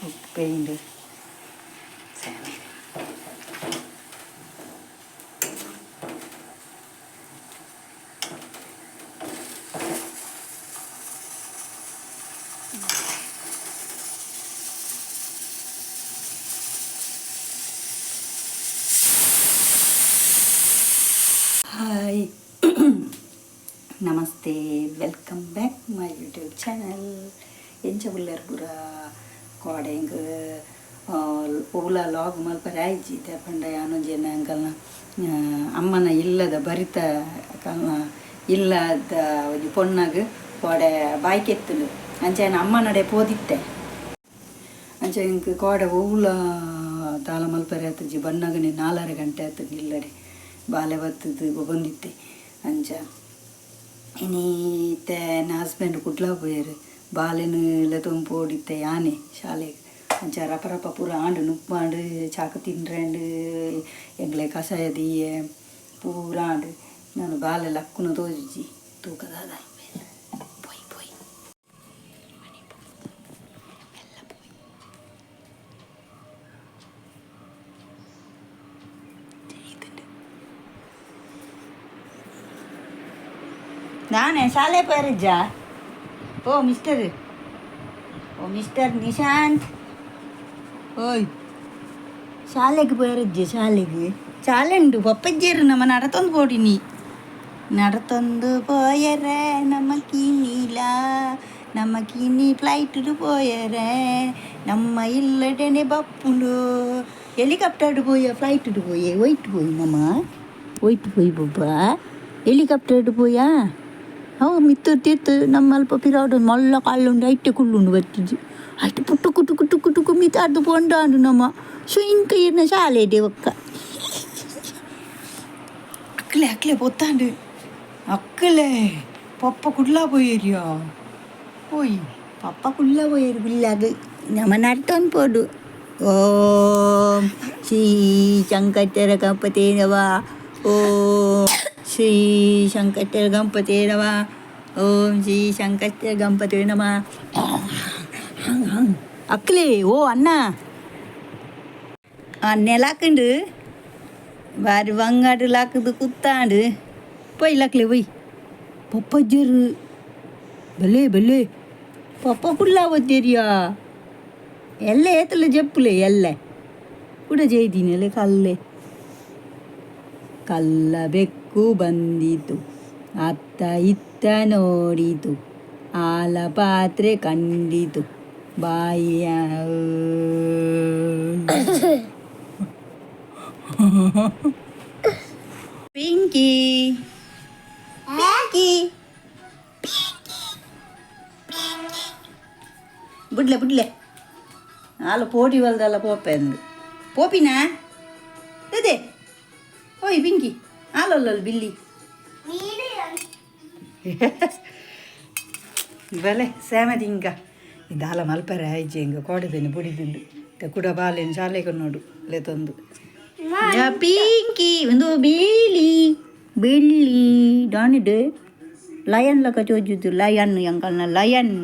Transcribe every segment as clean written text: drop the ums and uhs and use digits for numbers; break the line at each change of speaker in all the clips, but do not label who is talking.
ಉಪ್ಪೇಂಡು ಸ್ಯಾಮೆ hi ನಮಸ್ತೆ welcome back my YouTube channel ಎಂಚ ಉಳ್ಳರ್ ಪೂರ ಕೋಡೆಂಗ್ ಓಲ ಲಾಗ್ ಮಲ್ಪರೆ ಆಯ್ಜಿ ತಪಂಡ ಯಾನೊಂಜೆನ ಅಂಕಲ್ನ ಅಮ್ಮನ ಇಲ್ಲದ ಬರಿತ ಇಲ್ಲದ ಒಂಜಿ ಪೊಣ್ಣಾಗ ಕೋಡೆ ಬಾಯ್ಕೆತ್ತಲು ಅಂಚೆನ ಅಮ್ಮ ನಡೆ ಪೋದಿತ್ತೆ ಅಂಚೆ ಇಂಕ್ ಕೋಡೆ ಓಲ ತಾಳ ಮಲ್ಪರೆ ಆತಜಿ ಬಣ್ಣಗನೆ 4 ಗಂಟೆ ಆತದ ಇಲ್ಲಡೆ ಬಾಲೆ ಬತ್ತದು ಬಂದಿತ್ತೆ ಅಂಚ ಇನ್ನೀತೆ ನನ್ನ ಹಸ್ಬೆಂಡ್ ಕುಡ್ಲ ಪೋಯರು ಬಾಲೆನ ತೊಂಪು ಓಡಿತ್ತೆ ಯಾನೆ ಶಾಲೆಗೆ ಅಂಚ ರಪ ರಪ ಪೂರ ಆಂಡು ನುಪ್ಪಾಂಡು ಚಾಕು ತಿಂಡ್ರಂಡು ಎಂಗ್ಲೆ ಕಷಾಯ ದೀಯೆ ಪೂರ ಆಂಡು ನಾನು ಬಾಲೆ ಲಕ್ಕುನ ತೋಜಿ ತೂಕದಾದ ಪೋಯ್ ಪೋಯ್ ಎಲ್ಲ ಪೋಯ್ ನಾನೇ ಶಾಲೆ ಪೇರಿಜ್ಜ ಓ ಮಿಸ್ಟರ್ ನಿಶಾಂತ್ ಓಯ್ ಶಾಲೆಗೆ ಪೇರಿಜ್ಜೆ ಶಾಲೆ ಉಂಟು ಪಪ್ಪಜ್ಜರು ನಮ್ಮ ನಡತೊಂದು ಪೋಡಿನಿ ನಡತೊಂದು ಪೋಯರೆ ನಮ್ಮ ಕಿನಿ ಫ್ಲೈಟ್ ಪೋಯರೆ ನಮ್ಮ ಇಲ್ಲಡೆನೆ ಬಪ್ಪುಂಡು ಹೆಲಿಕಾಪ್ಟರ್ ಪೋಯ ಫ್ಲೈಟ್ ಪೋಯೆ ಒಯ್ಟ್ ಪೋಯಿ ಬೊಬ್ಬ ಹೆಲಿಕಾಪ್ಟರ್ ಪೋಯಾ ಅವು ಮಿತ್ತು ನಮ್ಮ ಅಲ್ಪ ಪಿರಾಡು ಮಲ್ಲ ಕಾಲುಂಡು ಐಟೆ ಕುಳ್ಳುಂಡು ಬರ್ತಿದ್ವಿ ಅಷ್ಟು ಪುಟ್ಟು ಮಿತಾರ್ದು ಪೊಂಡಾಂಡು ನಮ್ಮ ಸುಯಿಂಕ ಇರ್ನ ಶಾಲೆ ಇದೆ ಒಕ್ಕ ಅಕ್ಕಲೆ ಪೊತ್ತಾಂಡು ಅಕ್ಕಲೆ ಪಪ್ಪ ಕುಡ್ಲಾ ಪೋಯರಿಯಾ ಓಯ್ ಪಪ್ಪ ಕುಡ್ಲಾ ಪೋಯರು ಬಿಲ್ಲಾಗ ನಮ್ಮ ನಡ್ತೊಂದು ಪೋಡು ಓಂ ಶ್ರೀ ಶಂಕರ ಗಣಪತಿ ನಮಃ ಓಂ ಶ್ರೀ ಶಂಕರ ಗಣಪತಿ ನಮಃ ಓಂ ಶ್ರೀ ಶಂಕರ ಗಣಪತಿ ನಮಃ ಅಕ್ಕಲೆ ಓ ಅಣ್ಣ ನೆಲಾಕಂಡು ಬಾರಿ ಬಂಗಾಡು ಲಾಕದು ಕುತ್ತಾಂಡು ಪೊಯ್ ಲಾಕ್ಲೆ ಒಯ್ ಪಪ್ಪಜ್ಜರು ಬಲ್ಲೆ ಪಪ್ಪ ಕುಡ್ಲಾ ಓದ್ತೀರಿಯಾ ಎಲ್ಲ ಏತಲ್ಲ ಜಪ್ಪುಲೆ ಎಲ್ಲ ಕೂಡ ಜೈದಿನಲೆ ಕಲ್ಲ ಬೆಕ್ಕು ಬಂದಿತು ಅತ್ತ ಇತ್ತ ನೋಡಿತು ಆಲ ಪಾತ್ರೆ ಕಂಡಿತು ಬಾಯಿಯ ಪಿಂಕಿ ಬಿಡ್ಲೆ ಆಲು ಪೋಟಿ ಹೊಲ್ದಲ್ಲ ಪೋಪೆಂದು ಪೋಪಿನಾ ಅದೇ ಓಯ್ ಪಿಂಕಿ ಆಲಲ್ಲ ಬಿಲ್ಲಿ ಬಲೆ ಸ್ಯಾಮದಿಂಗ ಇದಾಲ ಮಲ್ಪರೆ ಆಯ್ಜಿ ಹಿಂಗ ಕೋಡಿದೇನೆ ಬುಡಿದುಂಡು ಕೂಡ ಬಾಲೇನು ಶಾಲೆಗೆ ನೋಡು ಲೆತೊಂದು ಪಿಂಕಿ ಒಂದು ಬೆಳ್ಳಿ ಡಾನಿಡು ಲಯನ್ ಲಕ ಚೋಜುದು ಲಯನ್ ಎಂಕಲ್ನ ಲಯನ್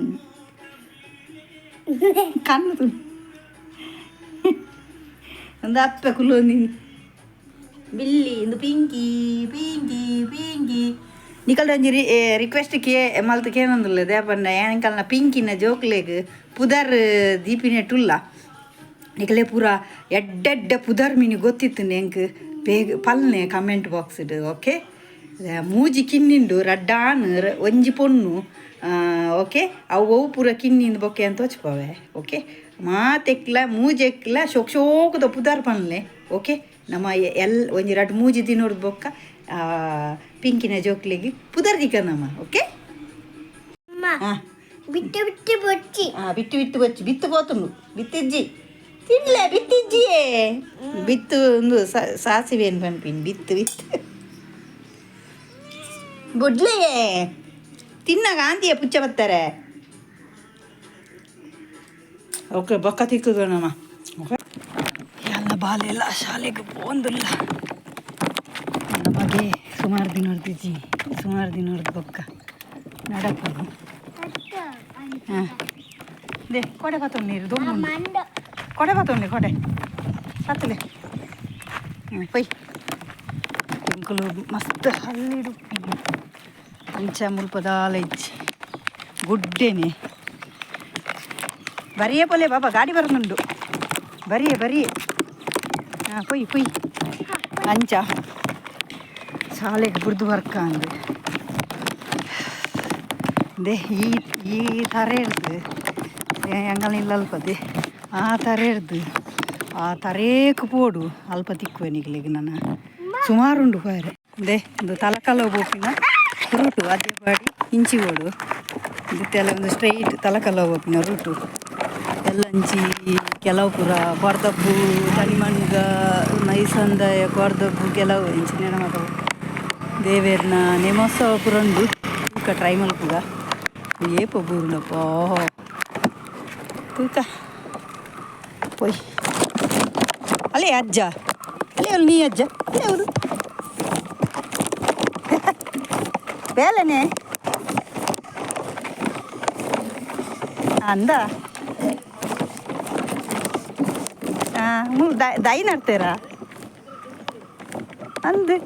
ಕಣ್ಣು ಒಂದು ಅಪ್ಪೆ ಕುಲೋನಿ ಬಿಲ್ಲಿ ಒಂದು ಪಿಂಕಿ ನಿಕಲ್ ಒಂಜಿ ರಿಕ್ವೆಸ್ಟ್ ಮಲ್ತು ಕೇನೊಂದುಲ್ಲ ದೇಪಂಡ ಏನಕಲ್ನ ಪಿಂಕಿನ ಜೋಕ್ಲೆಗ್ ಪುದರ್ ದೀಪಿನೆಟ್ಟುಲ್ಲ ನಿಕಲೆ ಪೂರ ಎಡ್ಡೆಡ್ಡೆ ಪುದರ್ ಮೀನು ಗೊತ್ತಿತ್ತು ನೆಂಕ್ ಬೇಗ ಪಲ್ನೆ ಕಮೆಂಟ್ ಬಾಕ್ಸ್ಡ್ ಓಕೆ ಮೂಜಿ ಕಿನ್ನಿಂಡು ರಡ್ಡಾನ್ ಒಂಜಿ ಪೊಣ್ಣು ಓಕೆ ಅವು ಪೂರ ಕಿನ್ನಿಂದ ಬೊಕ್ಕೆ ಅಂತ ಹೊಚ್ಪವೆ ಓಕೆ ಮಾತೆಕ್ಲ ಮೂಜೆಕ್ಲ ಶೋಕದ ಪುದರ್ ಪನ್ಲೆ ಓಕೆ ನಮ್ಮ ಒಂಜಿ ರಡ್ಡು ಮೂಜಿ ದಿನೋರ್ದು ಬೊಕ್ಕ ಪಿಂಕಿನ ಜೋಕ್ಲಿಗೆ ಪುದರ್ ದಿಕ್ಕ ನಮ್ಮ ಓಕೆ ಬಿಟ್ಟು ಬೊಚ್ಚಿ ಬಿತ್ತು ಪೋತುಂಡು ಬಿತ್ತಿಜ್ಜಿ ತಿನ್ಲೆ ಬಿತ್ತಿಜ್ಜಿಯೇ ಬಿತ್ತು ಒಂದು ಸಾಸಿವೆಯನ್ನು ಪಂಪಿನ್ ಬಿತ್ತು ಬೊಡ್ಲೆಯೇ ತಿನ್ನಾಗ ಆಂತಿಯ ಪುಚ್ಚ ಬರ್ತಾರೆ ಓಕೆ ಬೊಕ್ಕ ತಿಕ್ಕುಗಣಮ್ಮ ಓಕೆ ಎಲ್ಲ ಬಾಲೆಲ್ಲ ಶಾಲೆಗೆ ಬಂದಿಲ್ಲ ನಮಗೆ ಸುಮಾರು ದಿನ ಹೊಡೆದು ಬೊಕ್ಕ ನಡಪ್ಪು ಹಾಂ ದೇ ಕೊಡೆ ಬತ್ತೊಂದು ನೀರು ದೊಡ್ಡ ಕೊಡೆ ಬತ್ತೊಂದು ಕೊಡೆ ಬತ್ತಲೆ ಪೈ ಎಂಕುಲು ಮಸ್ತ್ ಹಲ್ಲಿಡು ಅಂಚ ಮುಲ್ಪದಾಲ ಇಜ್ಜಿ ಗುಡ್ಡೆನೆ ಬರಿಯೇ ಪೊಲೆ ಬಾಬಾ ಗಾಡಿ ಬರೋದುಂಡು ಬರಿಯೇ ಹಾಂ ಪೊಯ್ ಅಂಚ ಶಾಲೆಗೆ ಬುಡ್ದು ವರ್ಕ ಅಂದೆ ದೇ ಈ ಥರ ಇರ್ದು ಎಂಗಲಿಲ್ಲ ಅಲ್ಪದೆ ಆ ಥರ ಇರ್ದು ಆ ತರೇಕು ಪೋಡು ಅಲ್ಪ ತಿಕ್ಕುವನಿಗ್ಲಿಗೆ ನಾನು ಸುಮಾರುಂಡು ಹೋಯ್ರೆ ದೇ ಒಂದು ತಲಕಾಲ ಹೋಗಿನ ರೂಟು ಅದೇ ಬಾಡಿ ಇಂಚಿ ಓಡು ಇದೆಲ್ಲ ಒಂದು ಸ್ಟ್ರೈಟ್ ತಲಕಾಲ ಹೋಗಿನ ರೂಟು ಎಲ್ಲ ಅಂಚಿ ಕೆಲವು ಪುರ ಕೊರ್ದಬ್ಬು ತನಿಮಣ್ಗ ಮೈಸಂದಾಯ ಕೊರ್ದಬ್ಬು ಕೆಲವು ಇಂಚಿ ನೆನಮಗ ದೇವೇರ್ನ ನೇಮೋತ್ಸವ ಪುರಂಡು ತೂಕ ಟ್ರೈ ಮಲ್ಪುಗ ಏಪ ಬೂರುನಪ್ಪ ತೂಕ ಪೊಯ್ ಅಲ್ಲೇ ಅಜ್ಜ ಅಲ್ಲೇ ಅವಳು ನೀ ಅಜ್ಜ ಅಲ್ಲೇ ಅವರು ಬೇಲೆನೆ ಅಂದ ದೈ ನಡ್ತೀರಾ ಅಂದು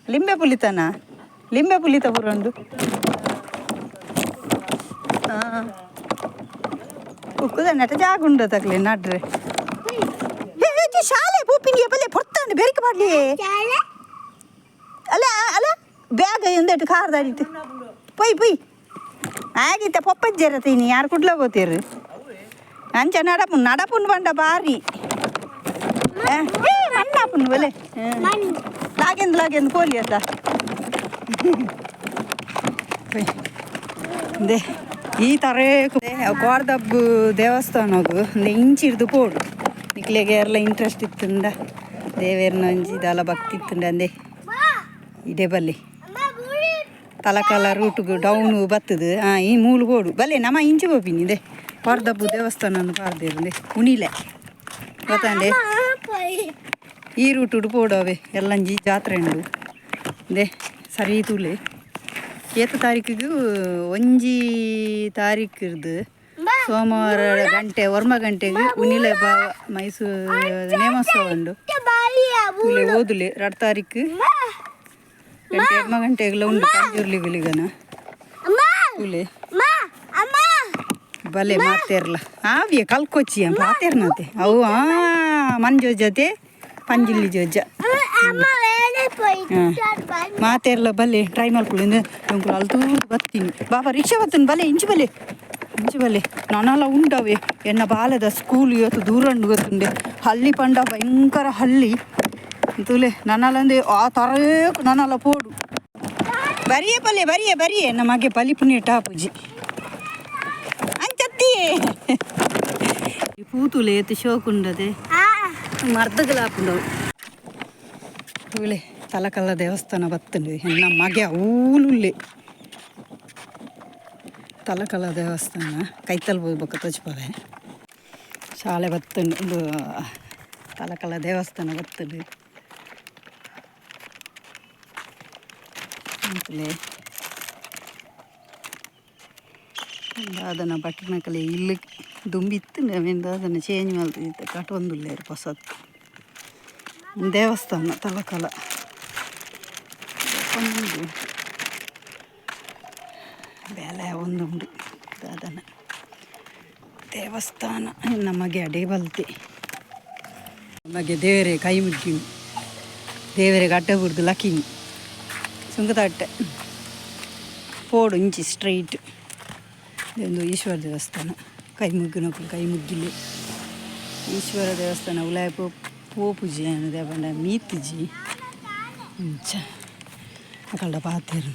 ಲಿಂಬೆ ಪುಲಿತ ಪುರಂಡು ಉಕ್ಕುದ ನೆಟ ಜಾಗುಂಡ ತಕ್ಲೆ ನಡ್ರೆ ಶಾಲೆ ಪೂಪಿನಿಗೆ ಬಲ್ಲೆ ಪೊರ್ತಾಂಡು ಬೆರಿಕೆ ಮಾಡ್ಲಿ ಅಲ್ಲ ಅಲ್ಲ ಬ್ಯಾಗ್ ಎಂದೆಟ್ಟು ಕಾರ್ದಾಡಿತ್ತು ಪೊಯ್ ಆಗಿತ್ತ ಪೊಪ್ಪಜ್ಜರತೀನಿ ಯಾರು ಕುಡ್ಲ ಹೋಗ್ತೀರಿ ಅಂಚ ನಡಪುನ್ ಬಂಡ ಬಾರಿ ಮಣ್ಣಾಪುನ್ ಬಲೆ ಲಾಗೆಂದು ಕೋಲಿ ಅತ್ತ ದೇ ಈ ಥರ ಕೋರ್ದಬ್ಬು ದೇವಸ್ಥಾನಗು ಇಂಚಿಡ್ದು ಪೋಡು ನಿಕ್ಲೆಗೆ ಎಲ್ಲ ಇಂಟ್ರೆಸ್ಟ್ ಇತ್ತುಂಡ ದೇವೇರ್ನ ಅಂಜಿದಲ್ಲ ಭಕ್ತಿ ಇತ್ತುಂಡ ಅಂದೆ ಇದೇ ಬಲ್ಲಿ ತಲಕಾಲ ರೂಟುಗು ಡೌನು ಬತ್ತದು ಈ ಮೂಲು ಗೋಡು ಬಲ್ಲೆ ನಮ್ಮ ಇಂಚಿ ಹೋಪಿನಿ ಇದೆ ಕೋರ್ದಬ್ಬು ದೇವಸ್ಥಾನ ಪಾರ್ದೇರು ಉಣಿಲೆ ಗೊತ್ತಂಡೆ ಈ ರೂಟು ಪೋಡವೆ ಎಲ್ಲಂಜಿ ಜಾತ್ರೆ ಉಂಡು ದೇ ಸರಿ ತೂಲೆ ಏತ ತಾರೀಕಿಗೂ 1 ತಾರೀಕಿರ್ದು ಸೋಮವಾರ ಗಂಟೆ ವರ್ಮ ಗಂಟೆಗೆ ಉಣಿಲೆ ಮೈಸೂರು ನೇಮೋತ್ಸವ ಉಂಡು ತೂಲೆ ಓದುಲೆ 2 ತಾರೀಕು ಗಂಟೆ ವರ್ಮ ಗಂಟೆಗೆಲ್ಲ ಉಂಡು ಪಂಜುರ್ಲಿಗುಲಿಗನ ತೂಲೆ ಬಲೆ ಮಾತೇರ್ಲ ಆವಿಯ ಕಲ್ಕೊಚ್ಚಿ ಮಾತೇರ್ನತೆ ಅವು ಮಂಜು ಜೊತೆ ಪಂಜಿಲ್ಲಿ ಜೊಜ್ಜ ಮಾತೇರ್ಲ ಬಲ್ಲೆ ಟ್ರೈ ಮಾಡ್ಕೊಳ್ಳಿ ಅಂಕುಲು ಅಲ್ಲಿ ತೂರು ಬರ್ತೀನಿ ಬಾಬಾ ರಿಕ್ಷಾ ಬರ್ತೇನೆ ಬಲೆ ಇಂಚು ಬಲೆ ನಾನೆಲ್ಲ ಉಂಡವೆ ಎನ್ನ ಬಾಲದ ಸ್ಕೂಲ್ ಇವತ್ತು ದೂರಂಡು ಗೊತ್ತುಂಡೆ ಹಳ್ಳಿ ಪಂಡ ಭಯಂಕರ ಹಳ್ಳಿ ತೂಲೆ ನನ್ನಲ್ಲಂದೆ ಆ ಥರೇ ನನ್ನೆಲ್ಲ ಪೋಡು ಬರಿಯೇ ನಮಗೆ ಬಲಿ ಪುಣ್ಯ ಟಾಪುಜಿ ಅಂಚತ್ತಿಯೇ ಪೂತುಲೆ ಎತ್ತು ಶೋಕುಂಡದೆ ಮರ್ದಗಲಾಪುಂಡವು ತೂಲೆ ತಲಕಲ್ಲ ದೇವಸ್ಥಾನ ಬತ್ತಂಡು ಹೆಣ್ಣ ಮಗೆ ಊಲುಲ್ಲೆ ತಲಕಲ್ಲ ದೇವಸ್ಥಾನ ಕೈತಲ್ ಹೋಗ್ಬೇಕು ತಜ್ಪವೆ ಶಾಲೆ ಬತ್ತಂಡು ಒಂದು ತಲಕಲ್ಲ ದೇವಸ್ಥಾನ ಬತ್ತಂಡು ಅಂತಲೇ ಅದನ್ನು ಪಟ್ಟಣಕಲೆ ಇಲ್ಲಿ ದುಂಬಿತ್ತು ಅವಿಂದ ಅದನ್ನು ಚೇಂಜ್ ಮಾಡ್ತಿದ್ದೆ ಕಟ್ಟೊಂದುಲ್ಲೆ ಹೊಸತ್ತು ದೇವಸ್ಥಾನ ತಲಕಲ ಬೆಲೆ ಒಂದುಂಡು ಅದನ್ನು ದೇವಸ್ಥಾನ ನಮಗೆ ಅಡೇ ಬಲ್ತೆ ನಮಗೆ ದೇವರೇ ಕೈ ಮುಗ್ಗಿನಿ ದೇವರಿಗೆ ಅಡ್ಡ ಬಿಡ್ದು ಲಕ್ಕಿನಿ ಸುಂಕತಟ್ಟೆ ಪೋಡು ಇಂಚಿ ಸ್ಟ್ರೈಟ್ ಇದೊಂದು ಈಶ್ವರ ದೇವಸ್ಥಾನ ಕೈ ಮುಗ್ಗಿಲಿ ಈಶ್ವರ ದೇವಸ್ಥಾನ ಉಲಾಯ ಪೋಪುಜಿ ಅನ್ನೋದೇ ಬಂಡ ಮೀತಿಜಿ ಇಂಚ ಅಕಲ್ಡ ಪಾತೇರು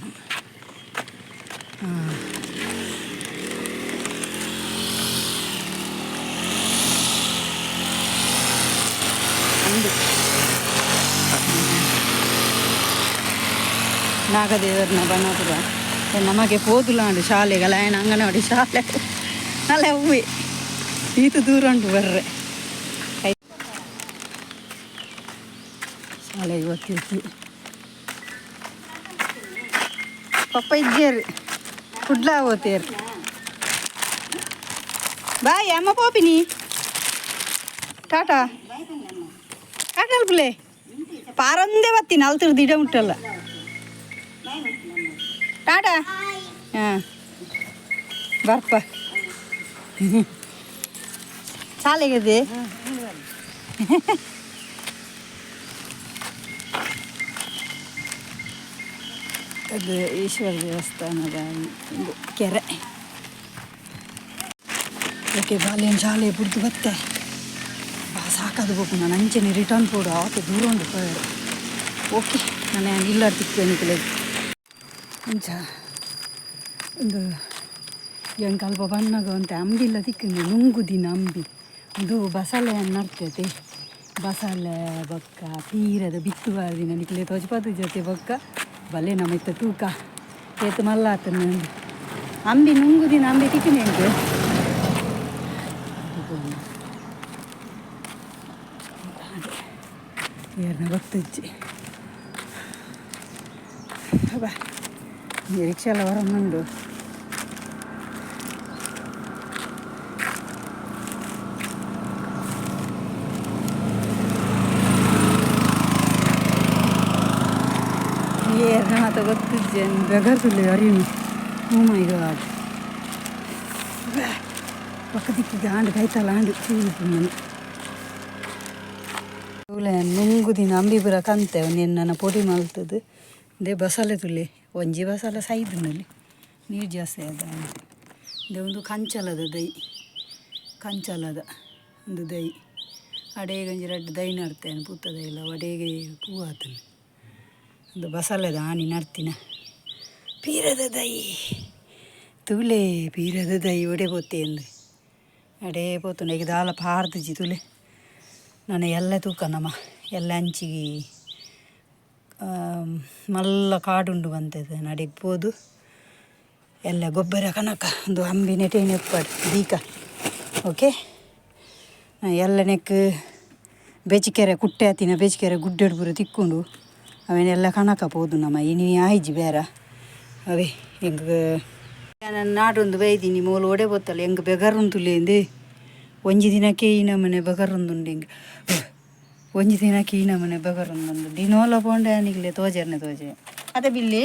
ನಾಗದೇವರನ್ನ ಬಣ್ಣಪುರ ನಮಗೆ ಪೋದುಲಾಂಡು ಶಾಲೆಗಳ ಏನು ಅಂಗನವಾಡಿ ಶಾಲೆ ನಲ್ಲ ಹೂವೆ ಈತು ದೂರ ಉಂಟು ಬರ್ರೆ ಶಾಲೆ ಇವತ್ತು ಪಪ್ಪ ಇದ್ದೇರು ಕುಡ್ಲ ಹೋತೇರು ಬಾಯ್ ಅಮ್ಮ ಪೋಪಿನಿ ಟಾಟಾ ಟಾಟಾ ಅಲ್ಪುಲೆ ಪಾರಂದೇ ಬತ್ತೀನಿ ಅಲ್ತಿರ್ ದಿಡ ಮುಟ್ಟಲ್ಲ ಟಾಟಾ ಹಾಂ ಬರ್ಪ ಶಾಲೆಗಿದೆ ಅದು ಈಶ್ವರ ದೇವಸ್ಥಾನದ ಒಂದು ಕೆರೆ ಓಕೆ ಬಾಲ್ಯನ ಶಾಲೆ ಬಿಡ್ದು ಬತ್ತೆ ಸಾಕಾದು ಬೇಕು ನಾನು ಅಂಚೆನೆ ರಿಟರ್ನ್ ಕೊಡು ಆವತ್ತು ದೂರ ಉಂಟು ಓಕೆ ನಾನು ಇಲ್ಲಾರ ತಿಕ್ಕೇನಿಕಲೆ ಅಂಚ ಒಂದು ಹೆಂಗೆ ಅಲ್ಪ ಬಣ್ಣಗ ಅಂತ ಅಂಬಿಲ್ಲ ತಿಕ್ಕಂಗೆ ನುಂಗುದಿನ ಅಂಬಿ ಇದು ಬಸಳೆ ನರ್ತೈತೆ ಬಸಳೆ ಬೊಕ್ಕ ಪೀರದ ಬಿತ್ತುವ ದಿನ ನಿಕ್ಲೆ ತೊಜಪದ ಜೊತೆ ಬೊಕ್ಕ ಬಲೆ ನಮ್ಮಿತ್ತ ತೂಕ ಏತು ಮಲ್ಲ ಆತನ ಅಂಬಿ ನುಂಗುದಿನ ಅಂಬಿ ತಿಕ್ಕಿನಿ ಹೆಂಗೆ ಏರ್ನ ಗೊತ್ತಜ್ಜಿ ಬಾ ರಿಕ್ಷಾ ಎಲ್ಲ ಹೊರಮಂಡು ಏರ್ನ ಮಾತ ಗೊತ್ತಿಜ್ಜೆ ಬೆಗರ್ಸುಳ್ಳಿ ಅರಿನು ಓ ಮೈ ಗಾಡ್ ಪಕ್ಕ ದಿಕ್ಕಿಗೆ ಆಂಡು ಕೈತಲ್ಲ ಆಂಡು ಚೂರು ಮನೆ ನುಂಗುದಿನ ಅಂಬಿ ಬರ ಕಂತೆ ನನ್ನ ಪೊಡಿ ಮಲ್ತದ್ದು ದೇ ಬಸಳೆ ತುಳಿ ಒಂಜಿ ಬಸಳೆ ಸೈದಿನಲ್ಲಿ ನೀರು ಜಾಸ್ತಿ ಅದ ದೇ ಒಂದು ಕಂಚಲದ ದೈ ಕಂಚಲದ ಒಂದು ದೈ ಅಡೆಗೆ ಒಂಜಿ ರೆಡ್ ದೈ ನಡ್ತೇನೆ ಪೂತದ ಇಲ್ಲ ಅಡೆಗೆ ಪೂ ಆತನೆ ಒಂದು ಬಸಳೆದ ಆನಿ ನಡ್ತಿನ ಪೀರದ ದೈ ತುಲೆ ಪೀರದ ದೈ ಒಡೆ ಪೋತೆ ಅಂದ್ರೆ ಅಡೇ ಪೋತು ಈಗ ದಾಲ ಪಾರ್ದಜಿ ತುಲೆ ನಾನು ಎಲ್ಲ ತೂಕನಮ್ಮ ಎಲ್ಲ ಹಂಚಿಗೆ ಮಲ್ಲ ಕಾಡುಂಡು ಬಂತದೆ ನಡಿಗ್ಬೋದು ಎಲ್ಲ ಗೊಬ್ಬರ ಕನಕ ಒಂದು ಅಂಬಿ ನೆಟೇನು ಎಪ್ಪಾಡು ದೀಕ ಓಕೆ ಎಲ್ಲ ನೆಕ್ ಬೆಚಿಕೆರೆ ಕುಟ್ಟೆ ಹತ್ತಿನ ಬೆಚಿಕೆರೆ ಗುಡ್ಡೆಡು ಪೂರ ತಿಕ್ಕೊಂಡು ಅವನ್ನೆಲ್ಲ ಕನಕ ಪೋದು ನಮ್ಮ ಇನಿ ಆಯ್ಜಿ ಬೇರೆ ಅವೇ ಹೆಂಗೆ ನಾನು ನಾಡೊಂದು ಬೈದೀನಿ ಮೂಲು ಒಡೆ ಗೊತ್ತಲ್ಲ ಹೆಂಗೆ ಬೆಗರುಂತುಲೇಂದು ಒಂಜಿ ದಿನಕ್ಕೆ ಈ ನಮ್ಮನೆ ಬಗರೊಂದುಂಡು ಹಿಂಗೆ ಒಂಜಿ ದಿನಕ್ಕೆ ಈ ನಮ್ಮನೆ ಬಗರೊಂದುಂಡು ದಿನೋಲ ಪೋಂಡೆ ನಿಗ್ಲೆ ತೋಜರ್ನೆ ತೋಜೆ ಅದೇ ಬಿಲ್ಲಿ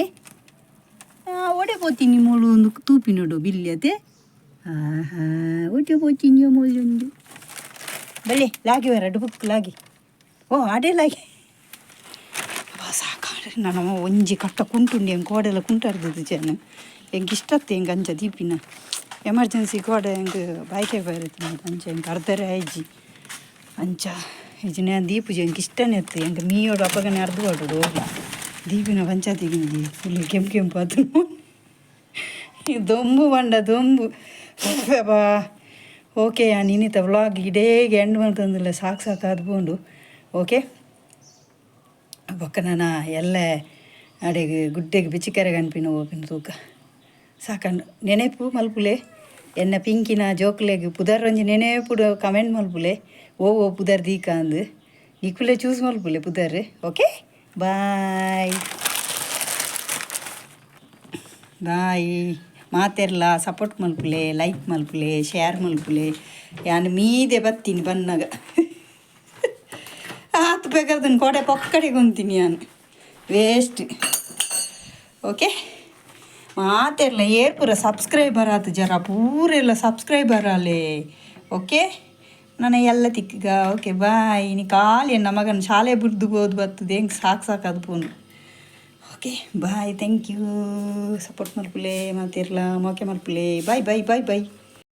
ಒಡೆ ಪೋತೀನಿ ಮೂಳು ಒಂದು ತೂಪಿ ನೋಡು ಬಿಲ್ಲಿ ಅದೇ ಒಡೆ ಪೋತೀನಿ ಮೂಲೊಂದು ಬಲ್ಲಿ ಲಾಗಿ ಬರ ಡುಬುಕ್ ಲಾಗಿ ಓ ಅಡೇ ಲಾಗಿ ಸಾಕಾಡ್ರಿ ನನ್ನಮ್ಮ ಒಂಜಿ ಕಟ್ಟ ಕುಂಟುಂಡು ಹೆಂಗೆ ಕೋಡೆಲ್ಲ ಕುಂಟಾಡ್ದದು ಜನ ಹೆಂಗೆ ಇಷ್ಟತ್ತೆ ಹೆಂಗೆ ಅಂಚ ದೀಪಿನ ಎಮರ್ಜೆನ್ಸಿ ಕೋಡೆ ಹೆಂಗೆ ಬಾಯ್ಕೆ ಬರುತ್ತೆ ಅಂಚ ಹೆಂಗೆ ಅರ್ಧರೆ ಆಯ್ಜಿ ಅಂಚ ಈಜಿನ ದೀಪುಜಿ ಹೆಂಗೆ ಇಷ್ಟನೇ ಇತ್ತು ಹೆಂಗೆ ಮೀಯೋಡು ಅಪ್ಪಗನೆ ಅರ್ಧ ಹೊಡೋಡು ಹೋಗಿ ದೀಪಿನ ಪಂಚಾಯತಿಗೆ ಫುಲ್ ಕೆಂಪು ಕೆಂಪು ಅದು ದೊಂಬು ಬಂಡ ದೊಂಬು ಬಾ ಓಕೆ ನೀನಿತ ವ್ಲಾಗ್ ಇಡೇಗೆ ಎಂಡ್ ಮಾಡ್ತಂದಿಲ್ಲ ಸಾಕು ಸಾಕು ಆದ್ಕೊಂಡು ಓಕೆ ಬೊಕ್ಕ ನಾನು ಎಲ್ಲ ಅಡೆಗೆ ಗುಡ್ಡೆಗೆ ಬಿಚ್ಚಿಕೆರೆ ಕನ್ಪಿನ ಹೋಪಿನ ತೂಕ ಸಾಕಂಡು ನೆನೆಪು ಮಲ್ಪುಲೆ ಎನ್ನ ಪಿಂಕಿನ ಜೋಕ್ಲೆಗೆ ಪುದರ್ ಒಂಜಿ ನೆನೆಪುಡು ಕಮೆಂಟ್ ಮಲ್ಪುಲೆ ಓ ಪುದರ್ ದೀಕ ಅಂದು ನಿಕ್ಕುಲೆ ಚೂಸ್ ಮಲ್ಪುಲೆ ಪುದರ್ ಓಕೆ ಬಾಯ್ ಬಾಯ್ ಮಾತೆರ್ಲ ಸಪೋರ್ಟ್ ಮಲ್ಪುಲೆ ಲೈಕ್ ಮಲ್ಪುಲೆ ಶೇರ್ ಮಲ್ಪುಲೆ ಯಾನು ಮೀದೆ ಬತ್ತೀನಿ ಬನ್ನಾಗ ಆತು ಬೇಕಾದ್ರೆ ಕೋಡೆ ಪಕ್ಕಡೆಗೆ ಹೊಂತೀನಿ ನಾನು ವೇಸ್ಟ್ ಓಕೆ ಮಾತೆಲ್ಲ ಏರ್ ಪೂರ ಸಬ್ಸ್ಕ್ರೈಬರ್ ಆತು ಜರ ಪೂರೆಲ್ಲ ಸಬ್ಸ್ಕ್ರೈಬರ್ ಅಲ್ಲೇ ಓಕೆ ನಾನು ಎಲ್ಲ ತಿಕ್ಕಗ ಓಕೆ ಬಾಯ್ ನೀ ಖಾಲಿ ನನ್ನ ಮಗನ ಶಾಲೆ ಬಿಡ್ದು ಹೋದ್ ಬರ್ತದೆ ಹೆಂಗೆ ಸಾಕು ಸಾಕಾದು phone okay bye thank you support ಮಲ್ಪುಲೆ ಮಾತಿರ್ಲ ಮೋಕೆ ಮಲ್ಪುಲೆ ಬಾಯ್ ಬಾಯ್ ಬಾಯ್ ಬಾಯ್